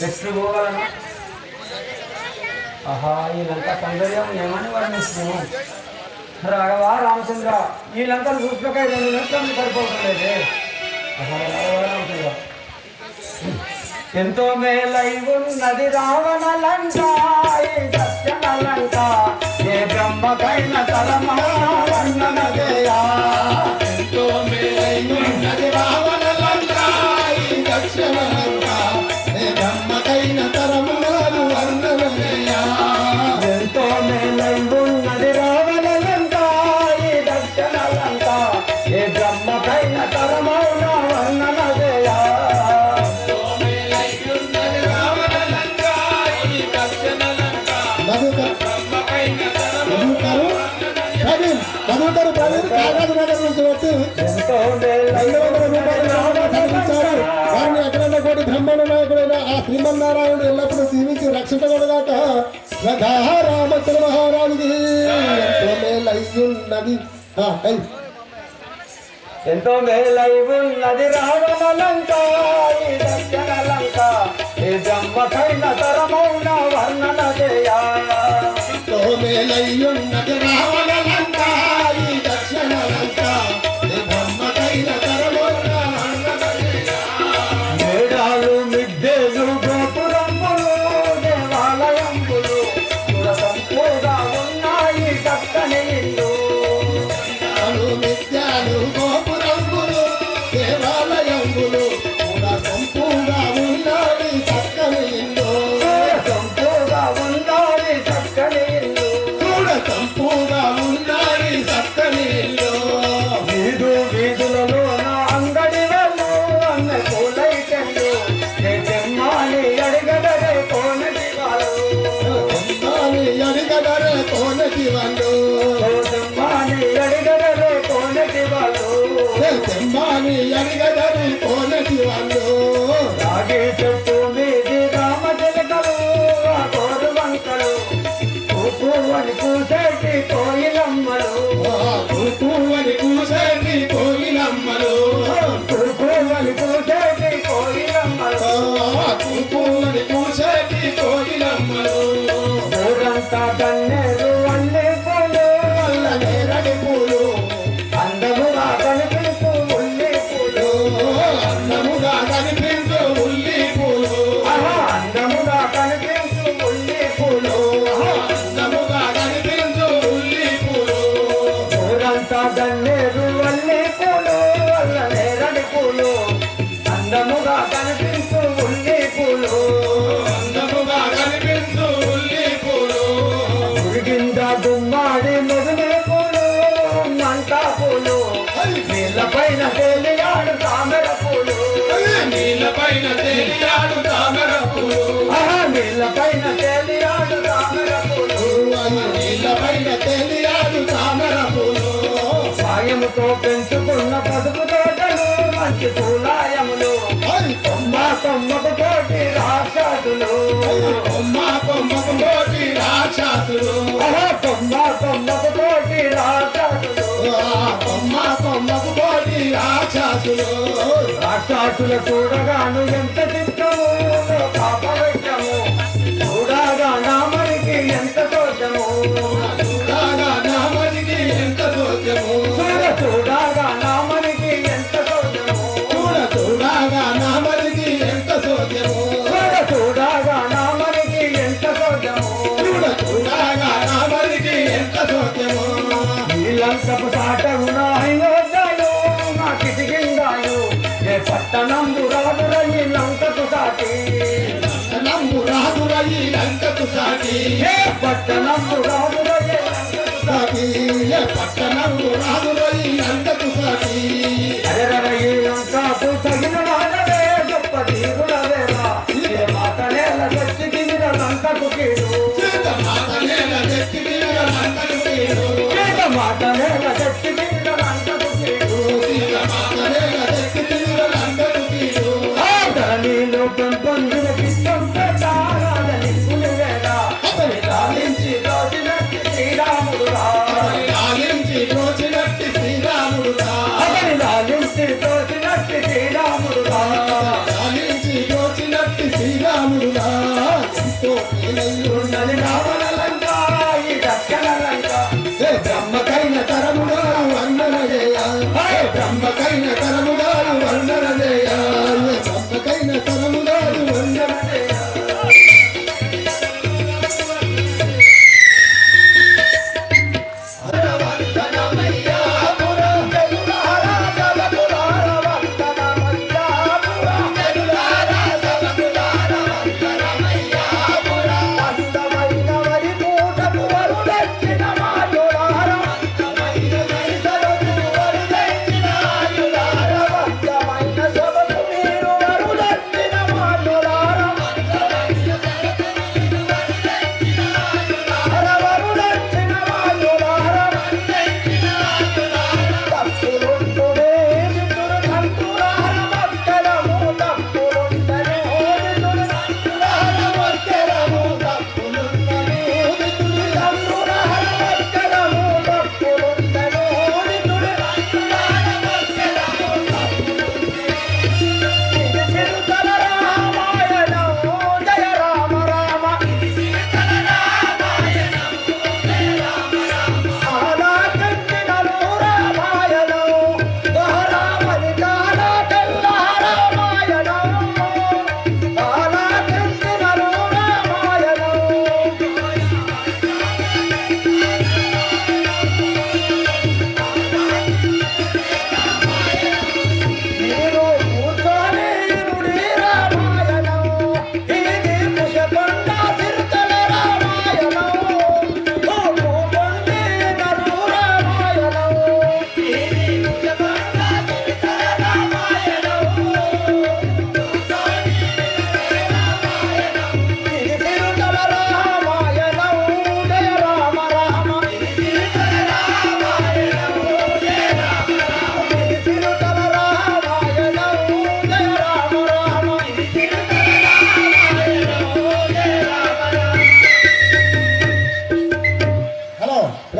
Next పోవాలన్నా ఆహా వీళ్ళంతా సౌందర్యం ఏమని వర్ణిస్తున్నాము రాఘవా రామచంద్ర వీళ్ళంతా చూసులకై 2 నిమిషాలు సరిపోతుండే ఆహా రామచంద్ర ఎంతో మేలై ఉన్నది రావణ లంక సత్యన లంక ఏ బ్రహ్మకైన తరమా వర్ణనదేయా ఎంతో మేలై ఉన్నది రావణ లంక సత్యన లంక ఏ బ్రహ్మకైన తరములను వర్ణనదేయా ఎంతో మేలై ఉన్నది రావణ లంక సత్యన లంక ఏ బ్రహ్మకైన తరమౌన వర్ణనదేయా మధుకరు ప్రవీణ్ కాగజ్ నగర్ నుంచి వచ్చి 200 రూపాయలు సమర్పించారు. వారిని అఖిలాండ కోటి బ్రహ్మాండ నాయకుడైన ఆ శ్రీమన్నారాయణుడు ఎల్లప్పుడూ దీవించి రక్షించగలగాక రామచంద్ర మహారాజుకి ఎంతో మేలయ్యున్నది ఎంతో మేలై ఉన్నది రావణ లంక దక్షిణ లంక ఏ బ్రహ్మకైన తరమౌన వర్ణన చేయా ఎంతో మేలయ్యున్నది రావణ లంక దక్షిణ లంక ఏ బ్రహ్మకైన తరమౌన వర్ణన చేయా మేడాలు మిద్దెలు గోపురంబులు దేవాలయంబులు సంపూగా ఉన్నాయి చక్కని ఇల్లు నిత్యాలు గోపురంబులు దేవాలయంబులు కూడా సంపూగా ఉన్నది చక్కని ఇల్లు సంపూగా ఉన్నది చక్కని ఇల్లు కూడా సంపూగా ఉన్నది చక్కని ఇల్లు వీధులలో నా అంగడి వెళ్ళు అన్న పూలైటెళ్ళు జమ్మాని అడిగదరే కోనటి వాళ్ళు అడిగదరే కోనటి వాళ్ళు జమ్మాని అడిగదరే కోనటి వాళ్ళు తెమ్మాని అడిగదరే కోనటి వాళ్ళు రాగి చెట్టు మీది రామ చిలకలు ఆ కోరు వంకలు పువ్వని కూసేటి కోయిలమ్మలు పువ్వని కూసేటి కోయిలమ్మలు పువ్వని కూసేటి కోయిలమ్మలు పువ్వని కూసేటి కోయిలమ్మలు ఊరంతా కన్నేరు అన్ని పూలు వల్ల నేరడి పూలు అందముగా కనిపిస్తూ ఉల్లి పూలు అందముగా కనిపించు ఉల్లి పూలు అందముగా కనిపిస్తూ ఉల్లి పూలు అందముగా కనిపించు ఉల్లి పూలు ఊరంతా కన్నేరు అన్ని పూలు వల్ల నేరడి పూలు అందముగా కనిపిస్తూ ఉల్లి పూలు అందముగా కనిపించు ఉల్లి పూలు ఉరిగింద గుమ్మాడి మొదలే పూలు మంటా పూలు నీళ్ళపైన తేలియాడు తామర పూలు నీళ్ళపైన తేలియాడు తామర పూలు నీళ్ళపైన తేలియాడు తామర పూలు నీళ్ళపైన తేలియాడు తామర పూలు సాయముతో పెంచుకున్న పసుపు తోటలు మంచి పూలాయములు కొమ్మకు కోటి రాక్షసులు కొమ్మకు కోటి రాక్షసులు కొమ్మకు కోటి రాక్షసులు కొమ్మకు కోటి రాక్షసులు రాక్షసులు చూడగాను ఎంత చిత్తము పాపవైద్యము చూడగా నామనికి ఎంత తోచము చూడగా నామనికి ఎంత తోచము చూడగా నామనికి ఎంత తోచము చూడగా నామనికి ఎంత తోచము చూడగా నామనికి ఎంత తోచము చూడగా నామనికి ఎంత తోచము నీలంకపు సాటగునాయోజాలు నా కిటికిందాలు ఏ పట్టణంబు రాదురని లంకకు సాటి నంబు రాదురయి లంకకు సాటి పట్టణంబు రాదురని సాటి పట్టణంబు రాదురయి లంకకు సాటి అరరయి లంకకు తగిన వాడవే గొప్ప తీరుడవేరా ఏ మాట నేల తెచ్చి దిగిన లంకకు కీడు మాట నేల తెచ్చి దిగిన లంకకు కీడు మాట నేల తెచ్చి దిగిన లంకకు కీడు మాట నేల తెచ్చి దిగిన లంకకు కీడు ధరణిలో పెంపొందిన కిష్టం పెట్టాలని పులివేళ లాలించి రోజునట్టి శ్రీరాముడు లాలించి రోజునట్టి శ్రీరాముడు లాలించి రోజునట్టి శ్రీరాముడు లాలించి రోజునట్టి శ్రీరాముడు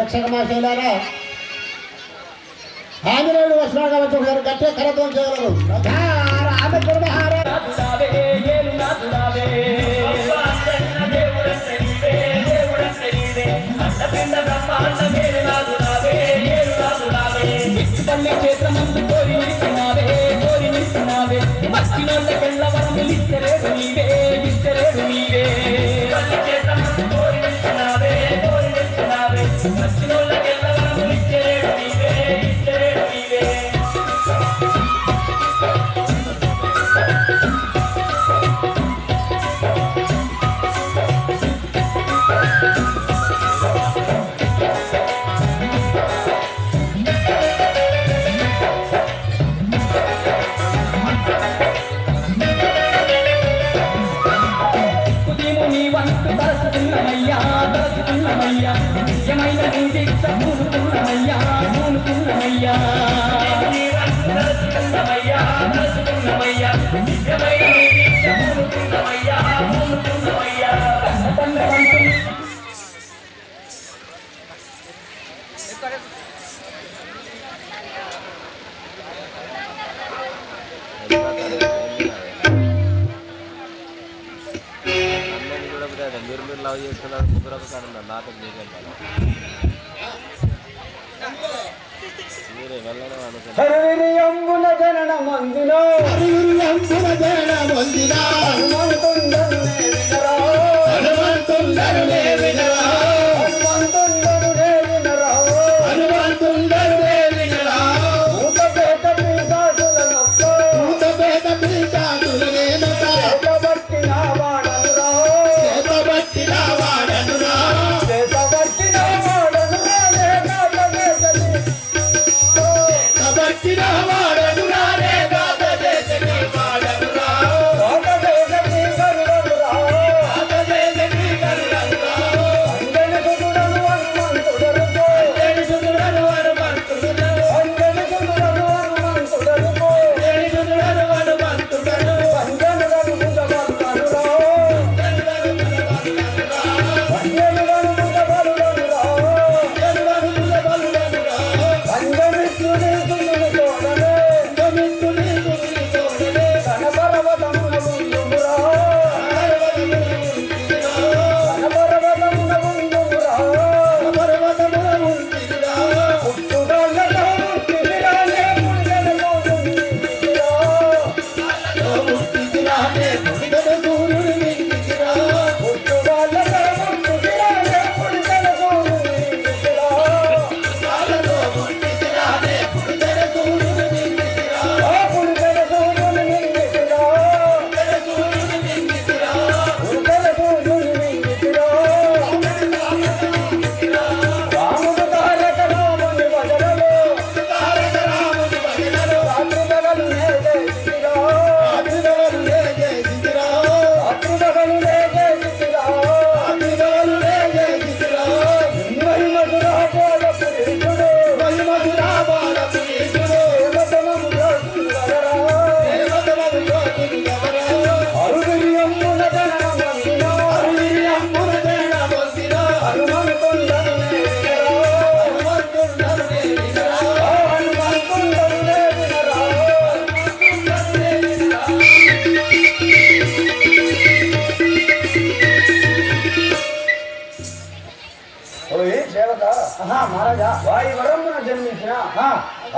రక్షక మాషేలారా ఆంజనేయుడు వస్తున్నాడు కాబట్టి ఒకసారి గట్టిగా కరత్వం చేయగలరు రామచంద్ర మహారాజు క్షేత్రమందు కోరి నిస్తున్నావే మచ్చినోళ్ళకెళ్ళ వరములు ఇచ్చరేడు నీవే మచ్చినోళ్ళకెళ్ళ వరములు ఇచ్చరేడు నీవే తలచుకున్నమయ్యా నిజమైన నీ దీక్ష పూనుకున్నమయ్యా నిజమైన నీ దీక్ష పూనుకున్నమయ్యా మీరు లవ్ చేసుకున్నారు ముగ్గురు కాదు నాతో మీరే వెళ్ళడం హరివిరియంబున జనన మందిలో హనుమంతుండరునే వినరా మహారాజా వాయువరమున జన్మించిన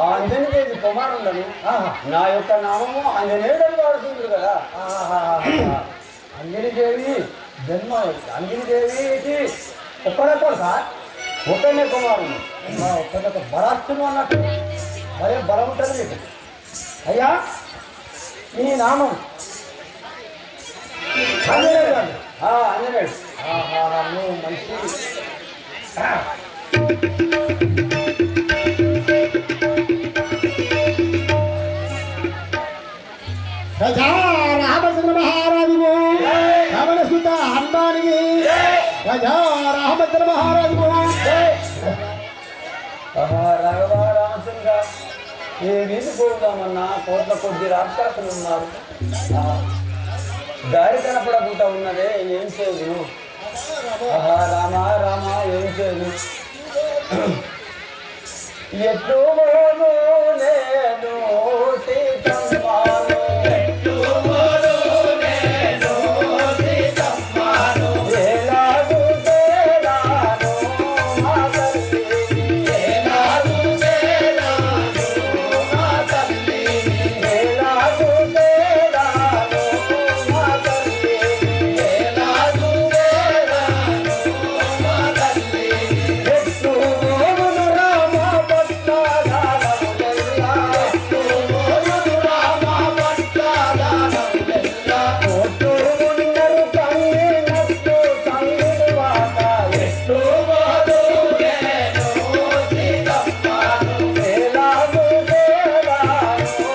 ఆంజనేయుడి కుమారులను నా యొక్క నామము ఆంజనేయుడు వాడుతుంది కదా. అంజనీదేవి జన్మ అంజనీదేవికి ఒక్కడొక్కడు సార్ ఒక్కనే కుమారుడు ఒక్కడొక్క బలాస్తును అన్నట్టు మరే బలం ఉంటుంది మీకు. అయ్యా ఈ నామం ఆంజనేయుడు ఆంజనేయుడు నువ్వు మంచి రామచంద్ర మహారాజు రమణ సుత హనుమానికి రామచంద్ర మహారాజు రాఘవ రామచంద్ర ఏ వీధి పోదామన్నా కోట్ల కొద్ది రాక్షసులు ఉన్నారు. దారి కనపడకుండా ఉన్నదే ఏం చేయదు. రామ రామ ఏం చేయదు. ఎట్లు నేను సీతమ్మాను ఎలాగు తేడాను మా తల్లిని ఎలాగు తేడాను మా తల్లిని ఎలాగు తేడాను మా తల్లిని ఎలాగు తేడాను మా తల్లిని ఎట్లు మోగును రామ పట్టాదానములెల్లా ఎట్లు మోగును రామ పట్టాదానములెల్లా ఒట్టు ఉన్నరు తల్లినట్టు తల్లివాక ఎట్లు మోదు నేను సీతమ్మాను ఎలాగు తేడాను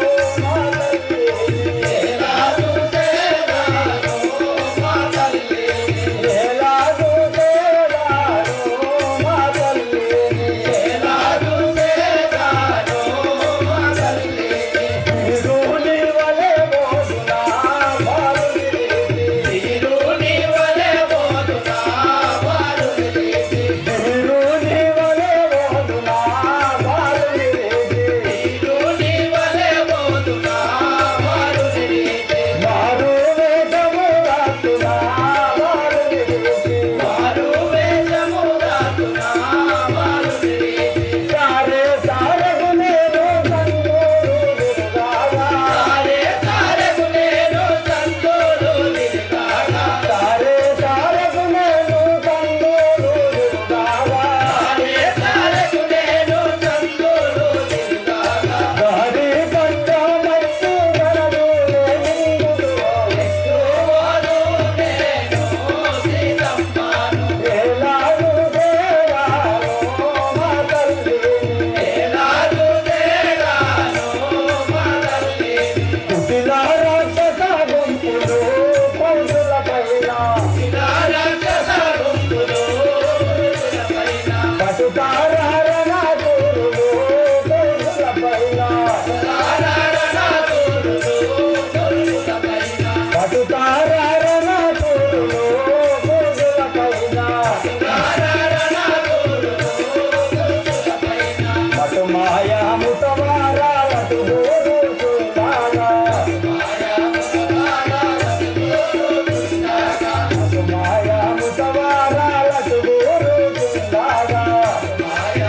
మా తల్లిని ఎలాగు తేడాను మా తల్లిని ఎలాగు తేడాను మా తల్లిని ఎలాగు తేడాను మా తల్లిని వీరుని వలె మోదునా బాలుని వీరుని వలె మోదునా బాలుని వీరుని వలె మోదునా బాలుని వీరుని వలె మోదునా బాలుని మారు వేషము రాతునా బాలుని మారు వేషము రాతునా బాలుని సారే సారగు నేను సంతోరు విరగాగా సారే సారగు నేను సంతోరు విరగాగా సారే సారగు నేను సంతోరు విరగాగా సారే సారగు నేను సంతోరు విరగాగా గారి పట్ట మత్తు గరడు లేనింగుడు ఎట్లు వాడు నేను సీతమ్మాను ఎలాగు తేడాను మా తల్లిని ఎలాగు తేడాను మా తల్లిని కుటిల రాక్షస గుంపులు పౌరుల పైన కుటిల రాక్షస గుంపులు పౌరుల పైన పటుతారణ తోరులు పౌరుల పైన పటుతారణ తోరులు పౌరుల పైన పటుతారణ తోరులు పౌరుల పైన పటుతారణ తోరులు పౌరుల పైన పటు మాయా ముతవారాలటు గోరు సుందాగా మాయా ముతవారాలటు గోరు సుందాగా మాయా ముతవారాలటు గోరు సుందాగా మాయా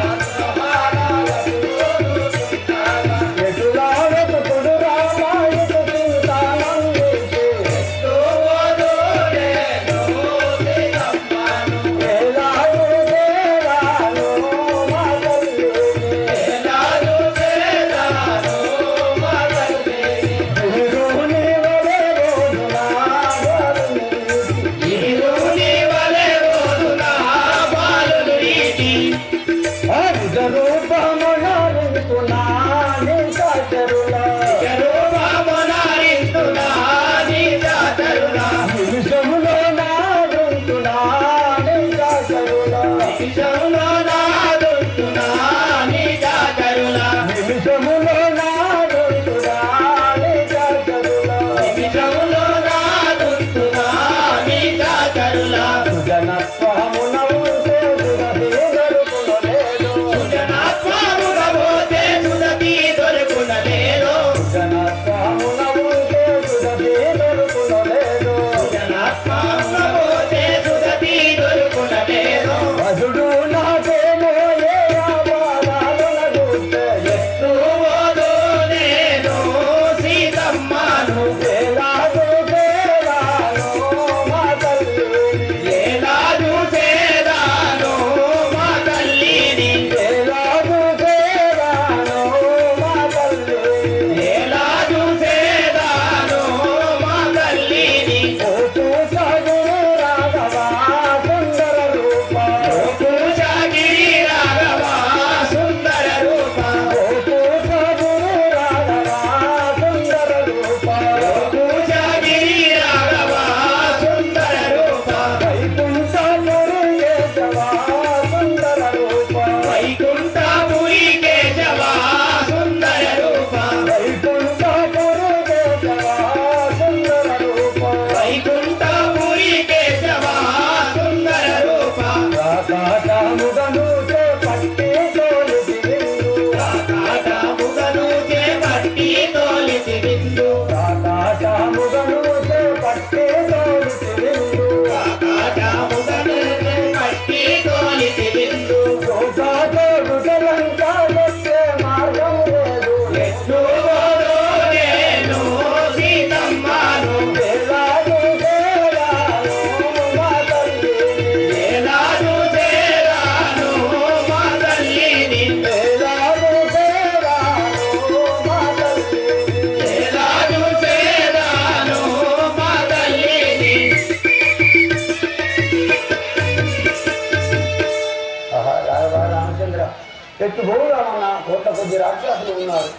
ఎత్తుపోదామన్నా కోట్ల కొద్ది రాక్షసులు ఉన్నారు.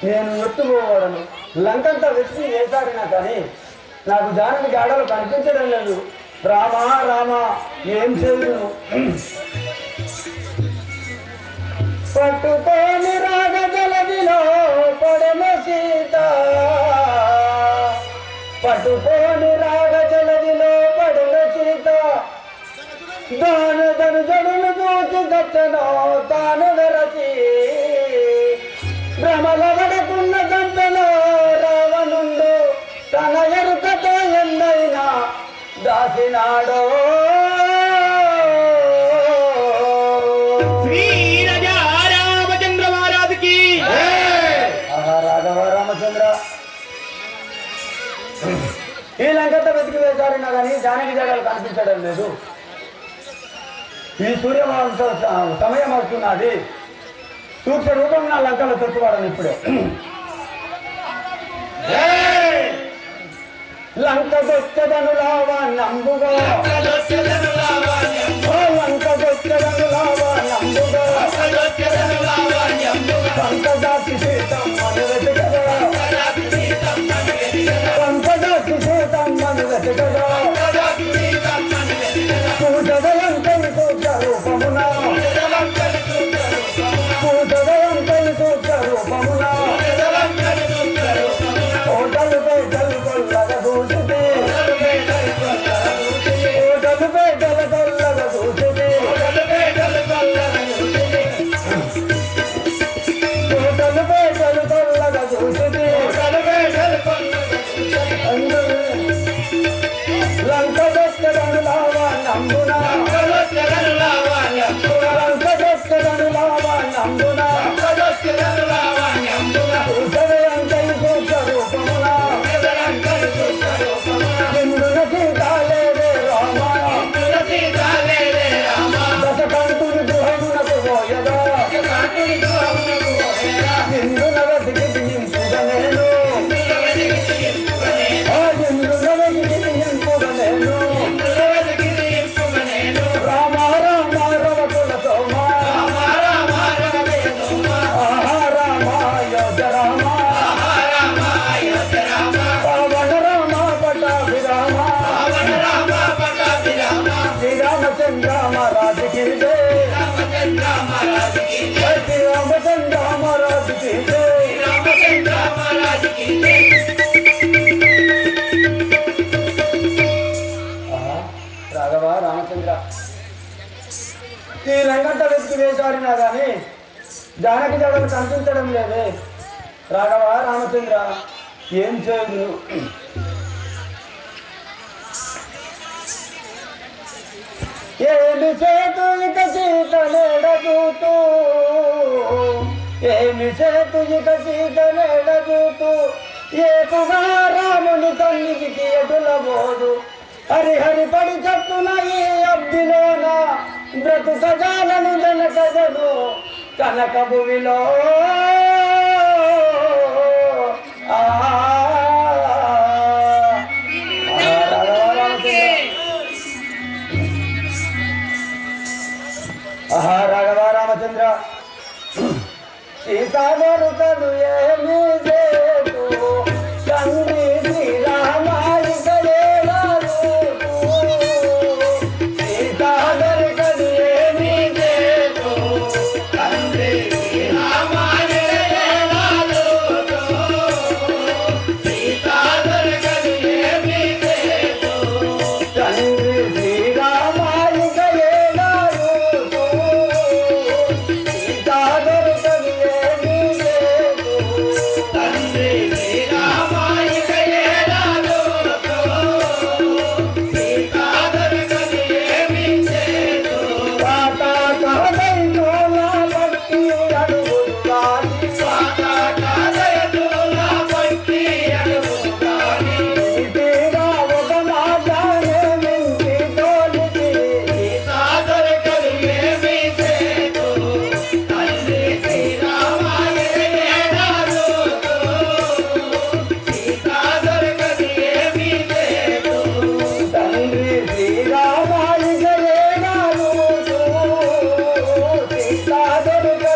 నేను ఎత్తుపోవాడను. లంకంతా వెతికి వేసాడినా కానీ నాకు జానకి గాడలు కనిపించడం లేదు. రామా రామా ఏం చేయును? పట్టుకోని రాగ జలదిలో పడన సీత, పట్టుకోని రాగ జలదిలో పడన సీత, దాని తను జడులు చూసి దచ్చనో తాను వెరసి, భ్రమల పడకున్న గంటలో రావణుండు తన ఎరుకతో ఎన్నైనా దాసినాడో. ఈ లంకంతా వెతికి వేశారన్నా కానీ జానకి జగాలు కనిపించడం లేదు. ఈ సూర్యవంశ సమయం వస్తున్నది. సూక్ష్మ రూపం నా లంకలో తెచ్చుకోవడం ఇప్పుడే. లంక దొచ్చదను లావా నంబుగా, లంక దొచ్చదను లావా నంబుగా, పంకదాసి సీతమ్మను వెతకగా, పంకదాసి సీతమ్మను వెతకగా, పూజదయంకని సూక్ష్మ రూపమున, పూజదయంకని సూక్ష్మ రూపమున, ఓటలు పేటలు కొల్లగా చూసితే, ఓటలు పేటలు కొల్లగా చూసితే, ఓటలు పేటలు కొల్లగా చూసితే, లంక దొక్కడను లావా నంబునా, లంక దొక్కడను లావా నంబునా, పూజదయంకని సూక్ష్మ రూపమున, ఇందున సీతాలేదే రామా, దశకంఠుని గృహమునకు పోయగా, ఇందున వెతికి దింపుగా నేను, ఇందున వెతికి దింపుగా నేను, రామ రామ రవకుల సోమ, ఆహా రామ యోధ రామ, పవన రామ పటాభిరామ, శ్రీరామచంద్ర మహారాజుకి జై, శ్రీరామచంద్ర మహారాజుకి జై. రాఘవ రామచంద్ర, ఈ రంగంతా వెతికి వేశాడినా కానీ జానకి జడలు కనిపించడం లేదే. రాఘవ రామచంద్ర ఏం చేయదు? ఏమి చేతు ఇక సీత నేడదూతూ, ఏమి చేతు ఇక సీత నేడదూతూ, ఏపుగా రాముని సన్నిధికి ఎటులబోదు. హరిహరి పడి చప్పున ఈ అబ్దిలోన బ్రతుక జాలను జనకజను కనక భువిలో. ఆహా రాఘవ రామచంద్ర, సీతామరుకను ఏమి చేతు తండ్రి శ్రీరామాయికలేవారు, సీతామరుకను ఏమి చేతు తండ్రి శ్రీరామాయికలేవారు, సీతామరుకను ఏమి చేతు తండ్రి శ్రీరామాయికలేవారు, సీతామరుకను ఏమి చేతు తండ్రి శ్రీరామాయికలేవారు, సీతామరుకను ఏమి చేతు పాతా కాదైనోలా పట్టి అడుగులు గాలి, పాతా కాదైనోలా పట్టి అడుగులు గాలి, తీరా ఒక మాటనే మించి తోలికి, సీతామరుకను ఏమి చేతు తండ్రి శ్రీరామాయికలేవారు, సీతామరుకను ఏమి చేతు తండ్రి శ్రీరామాయికలేవారు, సీతామరుకను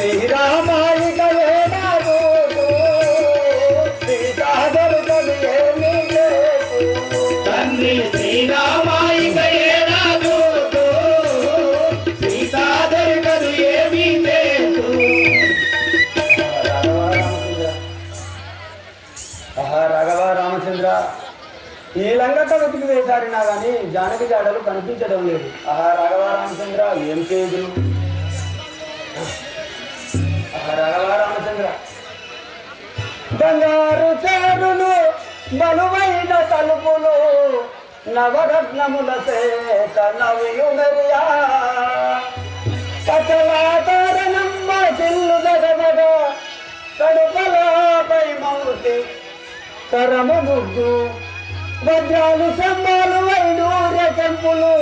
శ్రీరామాయిక ఏనాడు సీతా దొరకదు ఏమీ లేదు. తండ్రి శ్రీరామాయిక ఏనాడు సీతా దొరకదు ఏమీ లేదు. రాఘవ రామచంద్ర ఈ లంగట వెతికి వేశారినా గాని జానకి జాడలు కనిపించడం లేదు. రాఘవ రామచంద్ర ఏం చేయదు. రాఘవ రామచంద్ర బంగారు చేరులు బలువైన తలుపులు నవరత్నముల సేత నవ్యుమరియా పచలాతరణమ్మ సిల్లు దగదగ కడుపలపై మౌతి కరము ముగ్గు వజ్రాలు సమ్మాలు వైడూర్య చెంపులు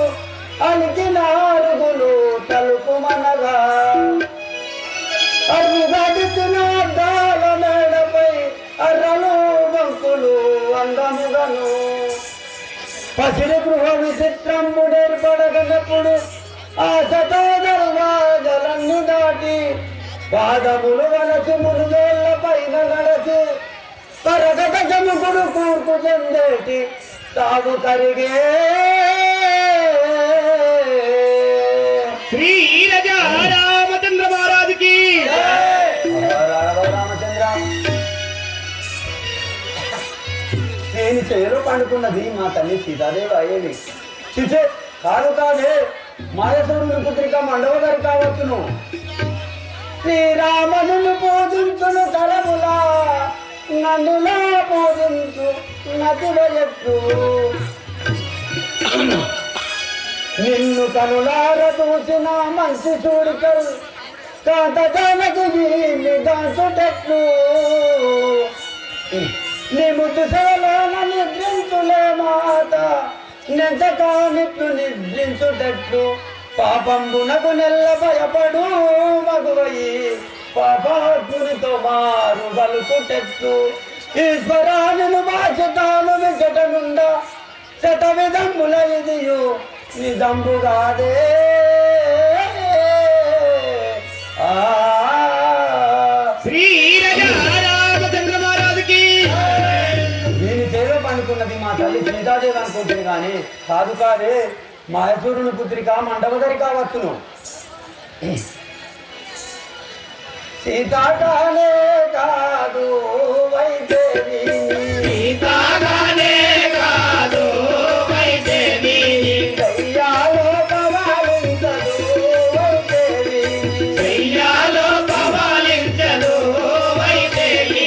అలికిన అరుగులు తలుపు మనగా అరుగుగడుతున్న అద్దాల మేడపై అర్రలు బంకులు అందముగను పసిడి గృహ విచిత్రముడేర్పడగనప్పుడు ఆశతో దర్వాజలన్నీ దాటి పాదములు వలసి మునుగేళ్ల పైన నడచి పరగత జముకుడు కూర్పు చెందేటి తాము కరిగే శ్రీ రాజా రామచంద్ర మహారాజుకి రామచంద్ర నేను చేలో పండుకున్నది మా తల్లి సీతాదేవి అయ్యేది. చిచే కాదు కాదే మాయసూరుని పుత్రిక మండవ గారి కావచ్చును. శ్రీరామును పూజించును తలములా నన్నులా పూజించు నదివయట్టు నిన్ను కనులార చూసిన మంచి చూడికలు కాంత జానకి దాచుటట్లు నీ ముద్దు సేవలోన నిద్రించులే మాత నెంతకానిట్లు నిద్రించుటట్లు పాపంబునకు నెల్ల భయపడు మగువయి పాపాత్మునితో మారు బలుకుటెట్లు ఈశ్వరాను భాషతాను వికటనుండా శత విధముల ఇదియు నిజంబుగాదే. శ్రీ రాజా రామచంద్ర మహారాజుకి దీని చేలో పండుకున్నది మా తల్లి సీతాదేవి అనుకుంటుంది కానీ కాదు కాదే మాయసూరుని పుత్రిక మండవదరి కావచ్చును. సీతాకానే కాదు వైదేవి సీతాగానే కాదు వైదేవి దయ్యాలో పవాలించదు వైదేవి దయ్యాలో పవాలించదు వైదేవి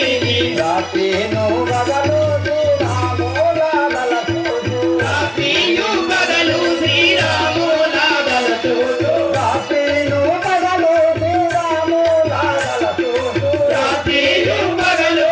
రాత్రిను గగలు శ్రీరాముల దళచూడు రాత్రియు పగలు శ్రీరాముల దళచూడు రాత్రిను గగలు శ్రీరాముల దళచూడు రాత్రియు పగలు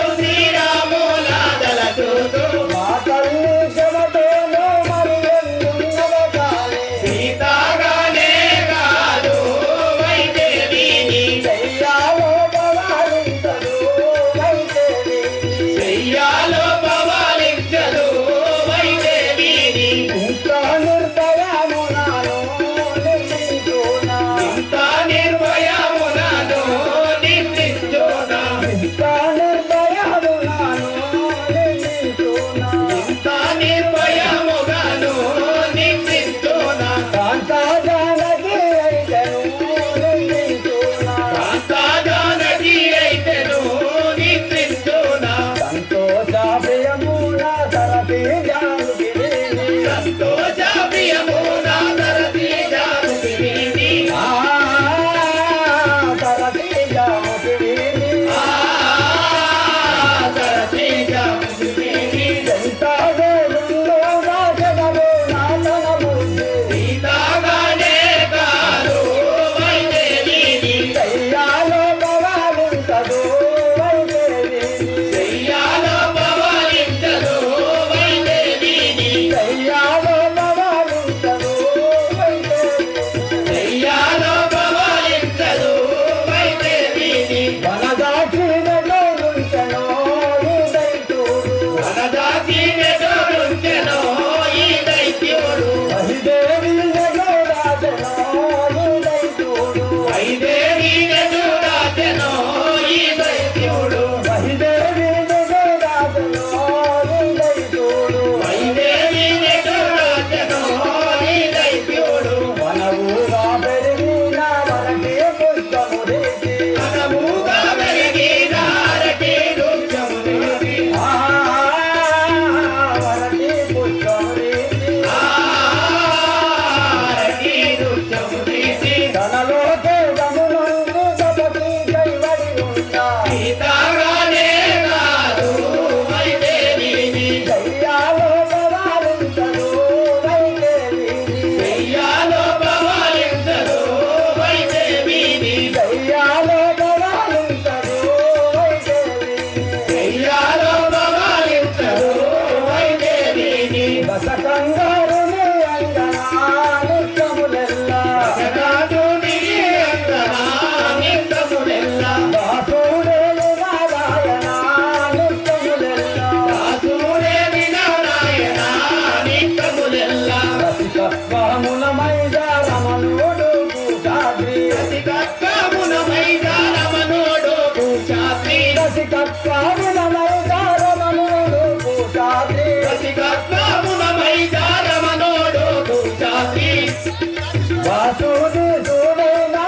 వాసుది సూడైనా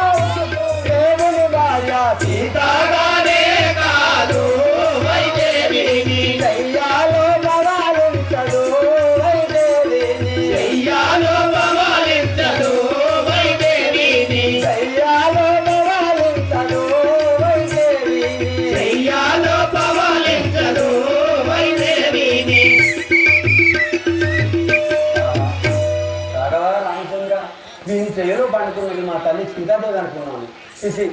దేవుని భార్య సీతాగానే కాదు వైదేవిని దయ్యాలో బలాలించదు వైదేవిని దయ్యాలో బలాలించదు వైదేవిని దయ్యాలో బలాలించదు వైదేవిని దయ్యాలో బలాలించదు వైదేవిని రాఘవ రామచంద్ర నేను చెయ్యలో పండుకున్నది మా తల్లి సీతాదేవి అనుకున్నాను చూసి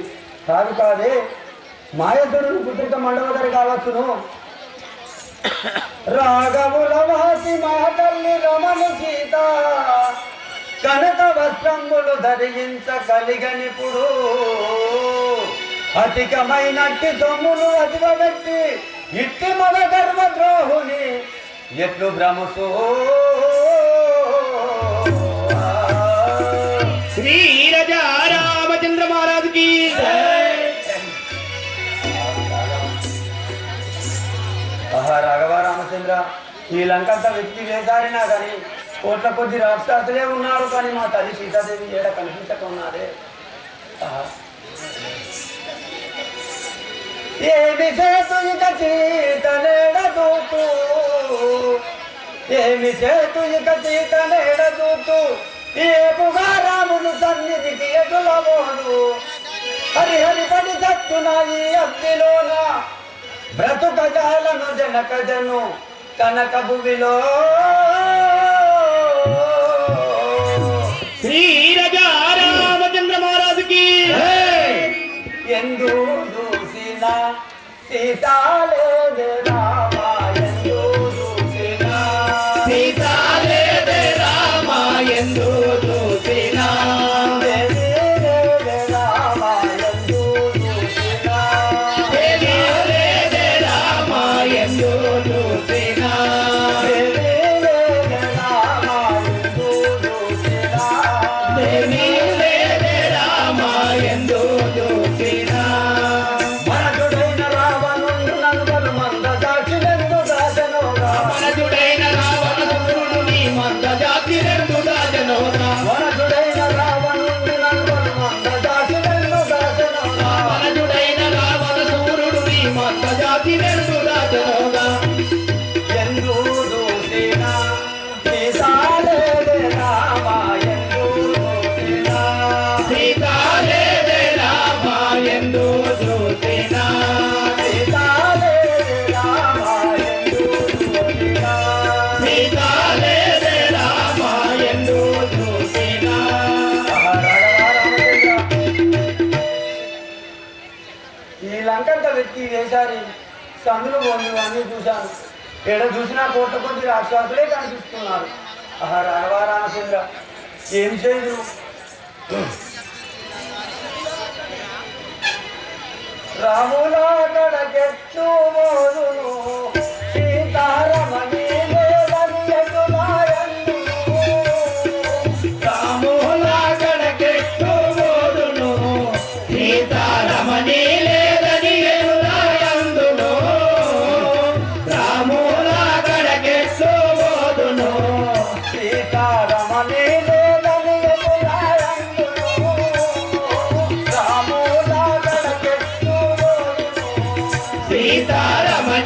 కాదు కాదే మాయసురుడు పుత్రిక మండవదరి కావచ్చును రాఘవుల వాసి మా తల్లి రమణు సీత కనక వస్త్రములు ధరించ కలిగనిపుడు అధికమైనట్టి సొమ్ములు అధికబెట్టి ఇట్టి మద గర్భద్రోహుని ఎట్లు భ్రమసు శ్రీ రాజా రామచంద్ర మహారాజు కి ఆహా రాఘవ రామచంద్ర ఈ లంకంతా వెతికి వేసారినా కానీ కోట్ల కొద్ది రాక్షసులే ఉన్నారు కానీ మా తల్లి సీతాదేవి ఏడ కనిపించకున్నారే ఏమి చేతు ఇక సీతనేడ చూతూ ఏమి చేతు ఇక సీతనేడ చూతూ ఏపుగా రాముడు సన్నిధికి ఎదులబోదు హరిహరి పడి చట్టున ఈ అగ్నిలోన బ్రతుక జాలను జనక జను కనక భువిలో శ్రీ రాజా రామచంద్ర మహారాజు కి ఎందు చూసిన సీతాలేదే రామ ఎందు చూసిన సీతాలేదే రామ ఎందు చూసినా దేవిలేదే రామ ఎందు చూసిన దేవిలేదే రామ ఎందు చూసినా దేవిలేదే రామ ఎందు చూసిన దేవిలేదే రామ ఎందు చూసినా మనసుడైన రావణుండు నలుగురు మంద దాచినెందు దాచనోగా మనజుడైన రావణుడు నీ మంద జాతి రెండు దాచనోరా మనసుడైన రావణుండు నలుగురు మంద దాచినెందు దాచనోగా మనజుడైన రావణ సూర్యుడు నీ మంద జాతి రెండు దాచనోరా ఎందు చూసిన సీతాలేదే రామ ఎందు చూసిన సీతాలేదే రామ ఎందు చూసినా సీతాలేదే రామ ఎందు చూసిన సీతాలేదే రామ ఎందు చూసినా ఈ లంకంతా వెతికి వేసారి సందులు బొందు అన్ని చూశాను ఎడ చూసినా కోట్ల కొద్ది రాక్షసులే కనిపిస్తున్నారు ఆహా రాఘవ రామచంద్ర ఏం చేయదు రాములా గడకెత్తు మోదును సీతారమణి లేదని ఎటులాయందును. రాములా గడకెట్టు మోదును సీతారమణి లేదని ఎనులాయందును రాములా గడకెట్టు మోదును సీతారమణి లేదని ఎటులాయందును. రాములా గడకెత్తు మోదును సీతారమణి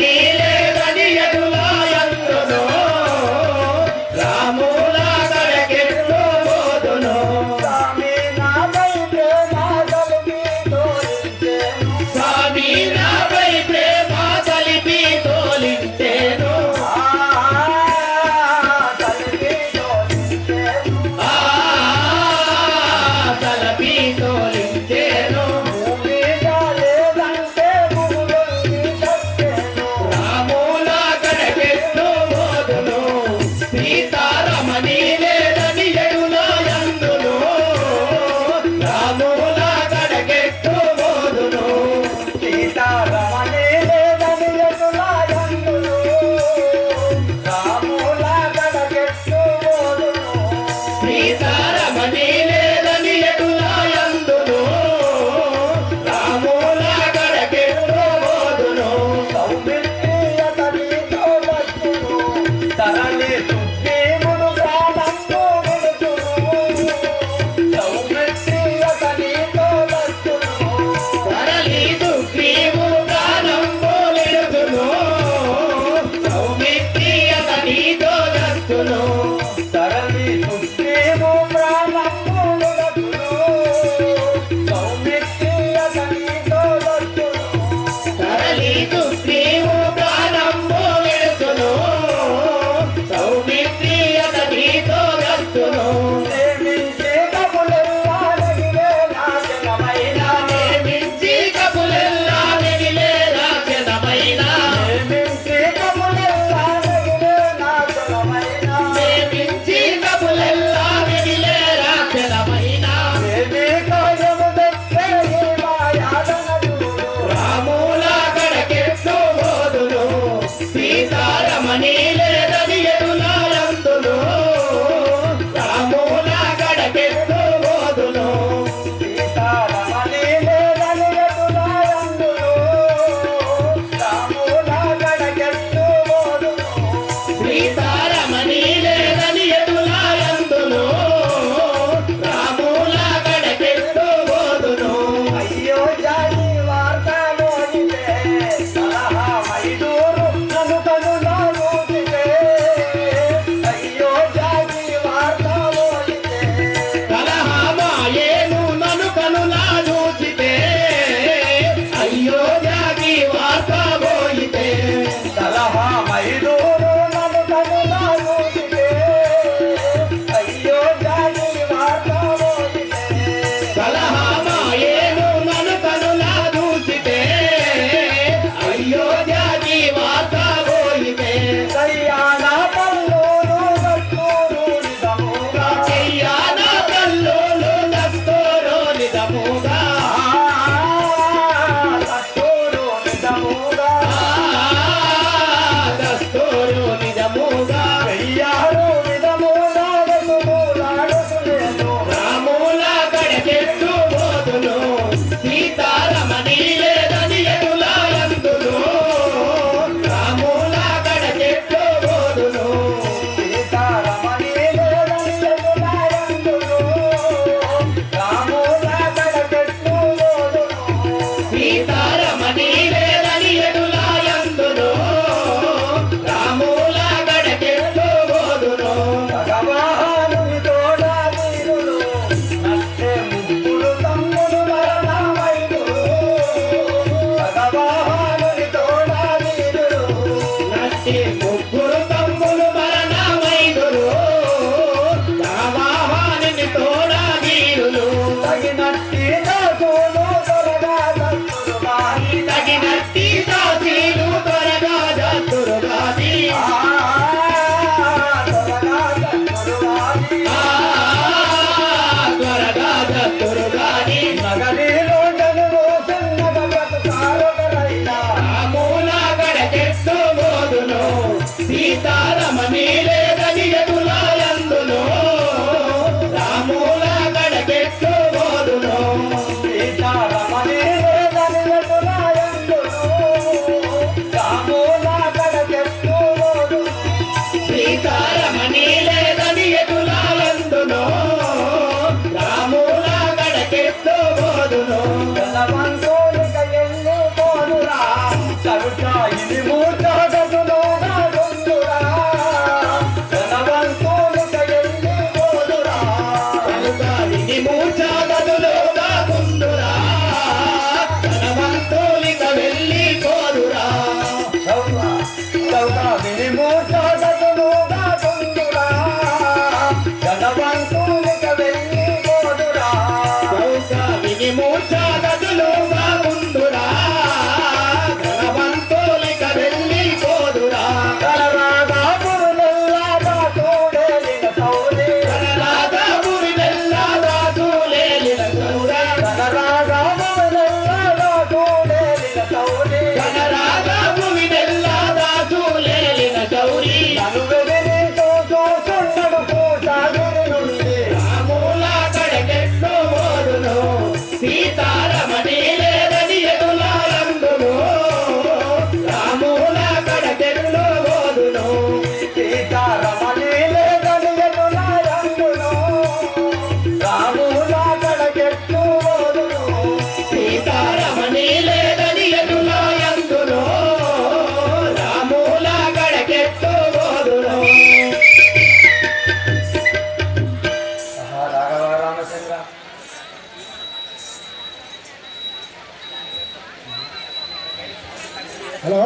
హలో,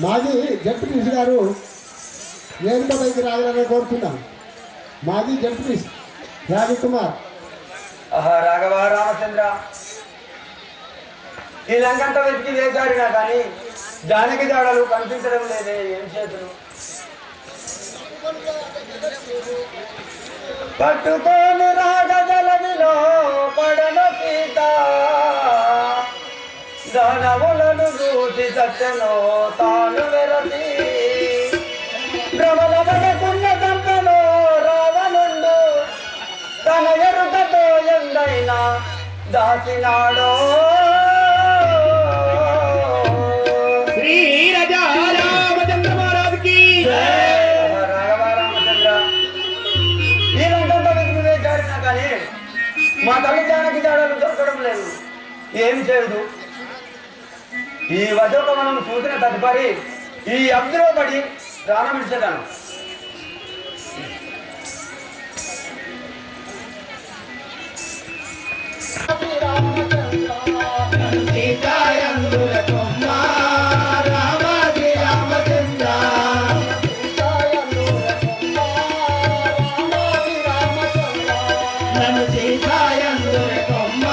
మాది జడ్పీటీసీ గారు వేదిక పైకి రావాలని కోరుతున్నాను. మాది జడ్పీటీసీ రాజకుమార్. రాఘవ రామచంద్ర, ఈ లంకంతా వెతికి వేశారినా కానీ జానకి జాడలు కనిపించడం లేదే, ఏం చేతులు? పట్టుకోని రాగజలదిలో పడన సీత, దానవులను చూసి సత్యను తాను వెరసి, భ్రమల పడకున్న దంపలో రావణుండు తన ఎరుకతో ఎందైనా దాసినాడో. శ్రీ రాజా రామచంద్ర మహారాజుకి రాఘవ రామచంద్ర, ఈ లంకంతా వెతికి వేశారినా కానీ మా తల్లి జానకి జాడలు దొరకడం లేదు, ఏం చేయదు? ఈ వజోపవనం చూసిన తదుపరి ఈ అబ్దులో పడి ప్రారంభించదాను. సీతాయందుల కొమ్మ రామ శ్రీ రామచంద్ర, నన్ను సీతాయందుల కొమ్మ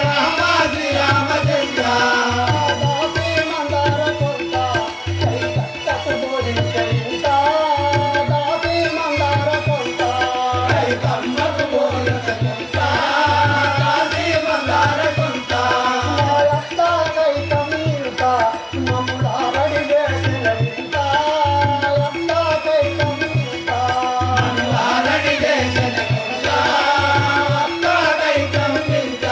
రామ శ్రీ రామచంద్ర, కమ్మకు పోలిన కొంత కాశీ మందార కొంత, ఆరడి దేశన కొంత అక్కడై కమ్మింత,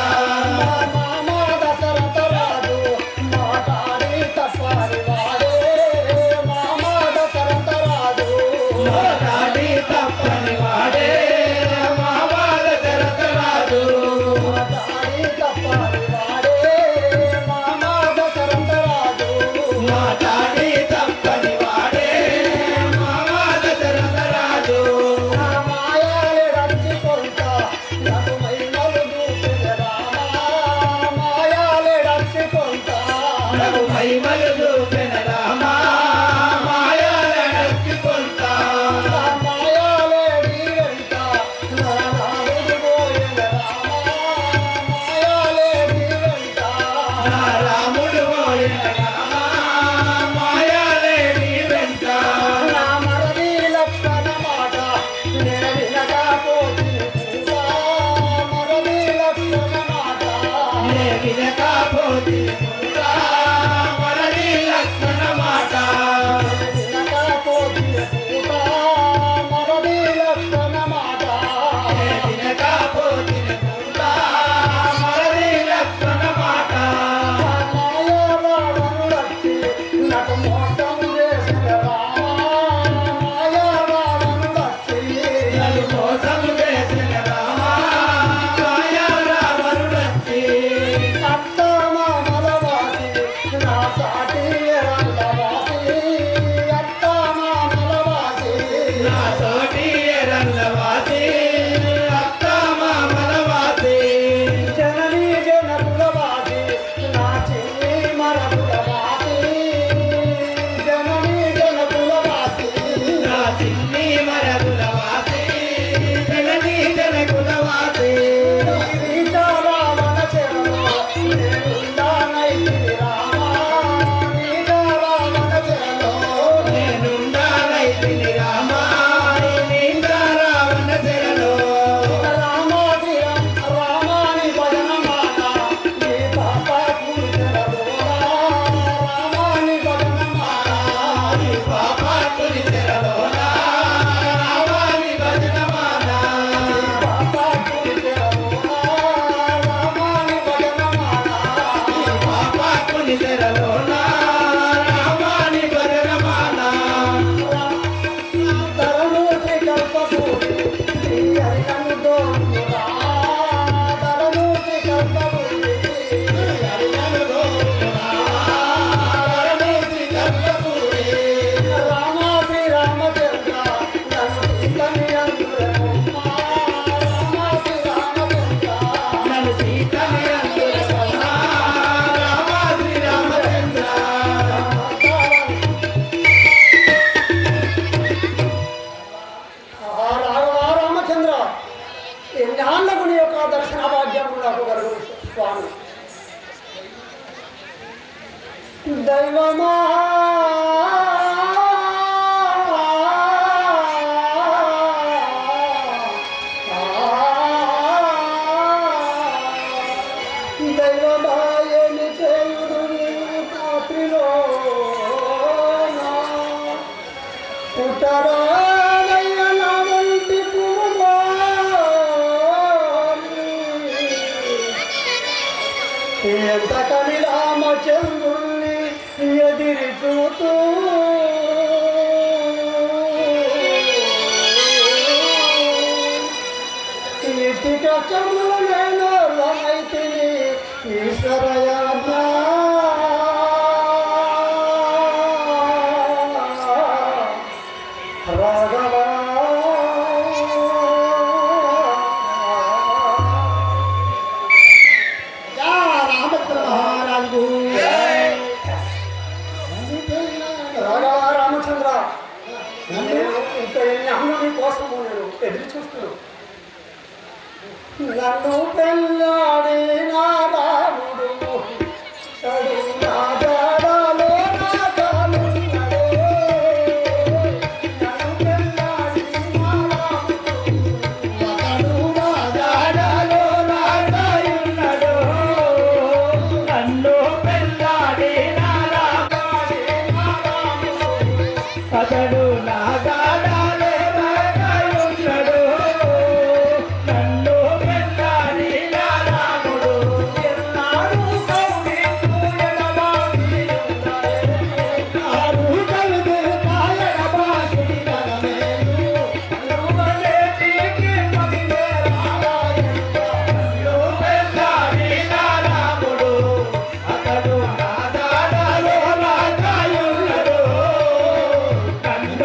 మాటాడి తప్పని వాడే మావాద దశరథరాజు, మాటాడి తప్పని వాడే మావాద దశరథరాజు, నగు మహిమలు చూపెన రామ మాయాలడక్కి కొంత, నా రాముడు పోయిన రామ మాయాలేడి వెంట, నే వినకపోతే కూడా మరలి లక్ష్మణ మాట, నే వినకపోతే కూడా మరలి లక్ష్మణ మాట, నలు మోసం చేసిన రామ మాయా రావణుడచ్చి, నా తోటి ఎరల్లవాసి అత్త మామలవాసి, జననీ జనకులవాసి నా చెల్లి మరకులవాసి, జననీ జనకులవాసి నా చిన్ని మరదులవాసి జననీ జనకులవాసి, సీతారామన చరణో నేనుండానైతిని రామా, సీతారామన చరణో నేనుండాలైతిని రామ నీంద్ర రావణ శరణో, రామాని భజన మాట నీ పాప పూజన దైవమా దైవమాయని చేయుడు రాత్రిలో పుట్టరానయ్య నా వంటి ఎంత కని రామచంద్రుణ్ణి ఎదిరి చూతూ ఇటి కష్టములు నేను రమైతిని ఈశ్వరయాజ్ఞ రాఘవా రామచంద్ర మహారాజు రాఘవ రామచంద్ర నేను ఇంకా ఎన్ని అన్నుడి కోసము నేను ఎదురు చూస్తున్నాను. నన్ను పెళ్ళాడి నా రాముడు చడు నా జాడలో నా జాలున్నాడే. నన్ను పెళ్ళాడి నా రాముడు అతడు నా జాడలో రాజాయున్నాడు. నన్ను పెళ్ళాడి నా అతడు నా జాడలో రాజాయున్నాడు. నన్ను పెళ్ళాడి నా రాముడు ఎన్నాడు కౌగిలింపు ఎడబాసి ఆరు కలిగి కాయడబాసి కనమేలు అనువలేటికి పదిలే రారాయంత. నన్ను పెళ్ళాడి నా రాముడు అతడు నా జాడలో రాజాయున్నాడు. నన్ను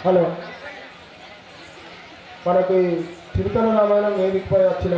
హలో, మనకి చిరుతల రామాయణం వేదికపై వచ్చిన